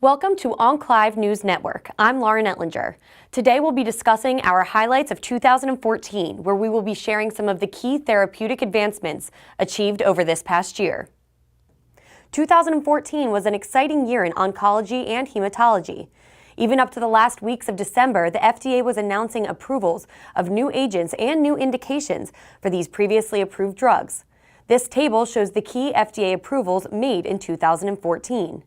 Welcome to OncLive News Network. I'm Lauren Ettlinger. Today we'll be discussing our highlights of 2014, where we will be sharing some of the key therapeutic advancements achieved over this past year. 2014 was an exciting year in oncology and hematology. Even up to the last weeks of December, the FDA was announcing approvals of new agents and new indications for these previously approved drugs. This table shows the key FDA approvals made in 2014.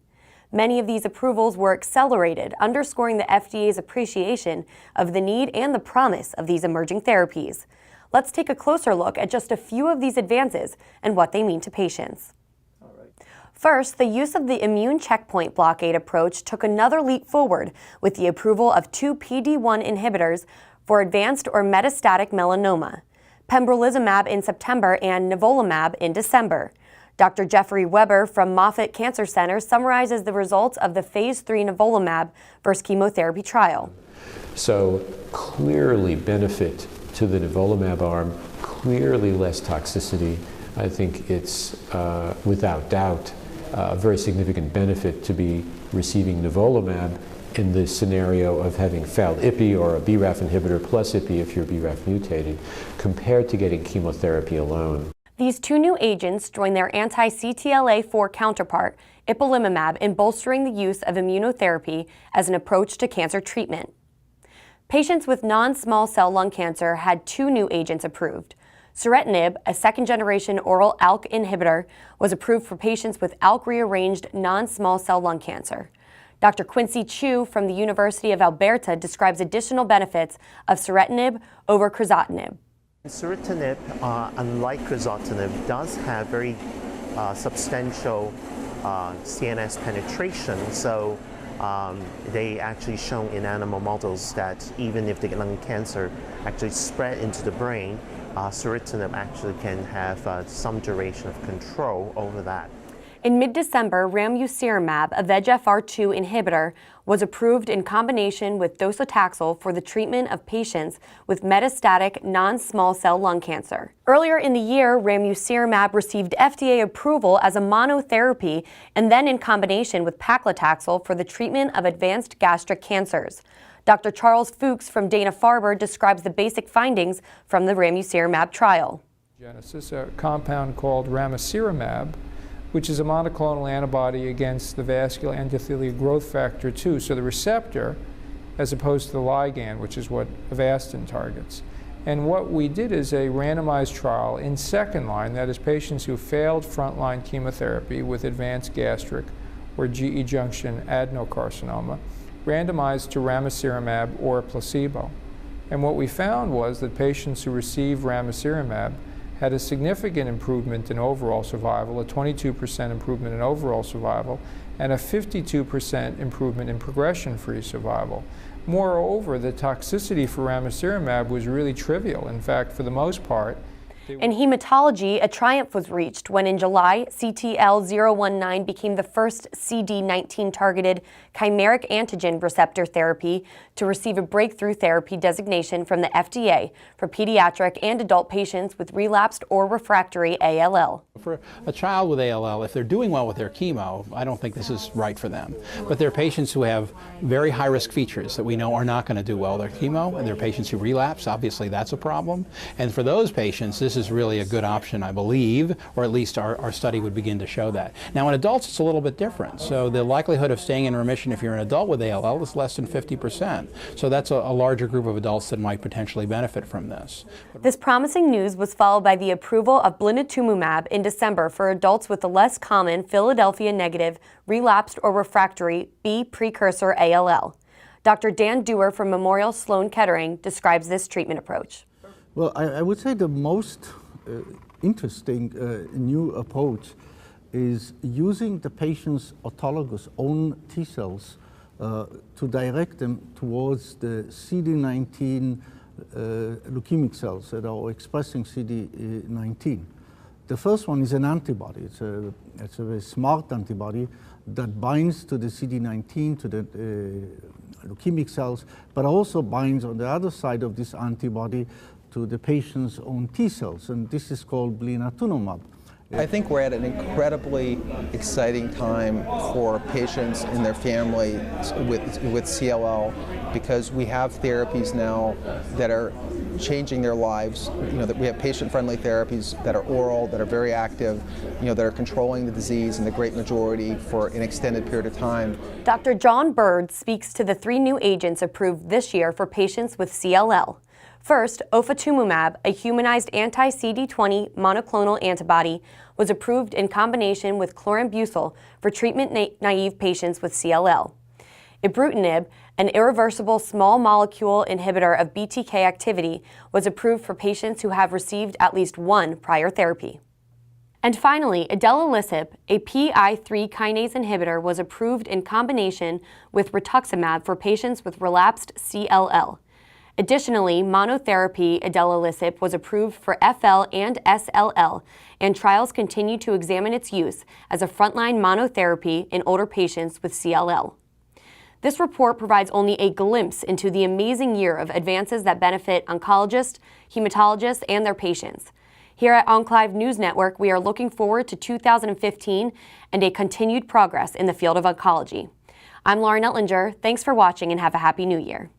Many of these approvals were accelerated, underscoring the FDA's appreciation of the need and the promise of these emerging therapies. Let's take a closer look at just a few of these advances and what they mean to patients. First, the use of the immune checkpoint blockade approach took another leap forward with the approval of two PD-1 inhibitors for advanced or metastatic melanoma, pembrolizumab in September and nivolumab in December. Dr. Jeffrey Weber from Moffitt Cancer Center summarizes the results of the Phase 3 nivolumab versus chemotherapy trial. So clearly benefit to the nivolumab arm, clearly less toxicity. I think it's without doubt a very significant benefit to be receiving nivolumab in the scenario of having failed IPI or a BRAF inhibitor plus IPI if you're BRAF mutated, compared to getting chemotherapy alone. These two new agents join their anti-CTLA-4 counterpart, ipilimumab, in bolstering the use of immunotherapy as an approach to cancer treatment. Patients with non-small cell lung cancer had two new agents approved. Suritinib, a second-generation oral ALK inhibitor, was approved for patients with ALK-rearranged non-small cell lung cancer. Dr. Quincy Chu from the University of Alberta describes additional benefits of suritinib over crizotinib. Suritinib, unlike crizotinib, does have very substantial CNS penetration, so they actually shown in animal models that even if the lung cancer actually spread into the brain, suritinib actually can have some duration of control over that. In mid-December, ramucirumab, a VEGFR2 inhibitor, was approved in combination with docetaxel for the treatment of patients with metastatic non-small cell lung cancer. Earlier in the year, ramucirumab received FDA approval as a monotherapy and then in combination with paclitaxel for the treatment of advanced gastric cancers. Dr. Charles Fuchs from Dana-Farber describes the basic findings from the ramucirumab trial. Genesis, a compound called ramucirumab, which is a monoclonal antibody against the vascular endothelial growth factor 2, so the receptor, as opposed to the ligand, which is what Avastin targets. And what we did is a randomized trial in second line, that is patients who failed frontline chemotherapy with advanced gastric or GE junction adenocarcinoma, randomized to ramucirumab or a placebo. And what we found was that patients who received ramucirumab had a significant improvement in overall survival, a 22% improvement in overall survival, and a 52% improvement in progression-free survival. Moreover, the toxicity for ramucirumab was really trivial. In fact, for the most part, in hematology, a triumph was reached when in July, CTL-019 became the first CD19-targeted chimeric antigen receptor therapy to receive a breakthrough therapy designation from the FDA for pediatric and adult patients with relapsed or refractory ALL. For a child with ALL, if they're doing well with their chemo, I don't think this is right for them. But there are patients who have very high-risk features that we know are not going to do well with their chemo, and there are patients who relapse. Obviously, that's a problem. And for those patients, this is really a good option, I believe, or at least our study would begin to show that. Now, in adults, it's a little bit different. So the likelihood of staying in remission if you're an adult with ALL is less than 50%. So that's a larger group of adults that might potentially benefit from this. This promising news was followed by the approval of blinatumomab in December for adults with the less common Philadelphia-negative, relapsed or refractory B precursor ALL. Dr. Dan Dewar from Memorial Sloan Kettering describes this treatment approach. Well, I would say the most interesting new approach is using the patient's autologous own T cells to direct them towards the CD19 leukemic cells that are expressing CD19. The first one is an antibody. It's a very smart antibody that binds to the CD19, to the leukemic cells, but also binds on the other side of this antibody to the patient's own T cells, and this is called blinatumomab. I think we're at an incredibly exciting time for patients and their families with CLL, because we have therapies now that are changing their lives. That we have patient-friendly therapies that are oral, that are very active, that are controlling the disease in the great majority for an extended period of time. Dr. John Bird speaks to the 3 new agents approved this year for patients with CLL. First, ofatumumab, a humanized anti-CD20 monoclonal antibody, was approved in combination with chlorambucil for treatment-naive patients with CLL. Ibrutinib, an irreversible small molecule inhibitor of BTK activity, was approved for patients who have received at least 1 prior therapy. And finally, idelalisib, a PI3 kinase inhibitor, was approved in combination with rituximab for patients with relapsed CLL. Additionally, monotherapy idelalisib was approved for FL and SLL, and trials continue to examine its use as a frontline monotherapy in older patients with CLL. This report provides only a glimpse into the amazing year of advances that benefit oncologists, hematologists, and their patients. Here at OncLive News Network, we are looking forward to 2015 and a continued progress in the field of oncology. I'm Lauren Ettlinger. Thanks for watching and have a happy new year.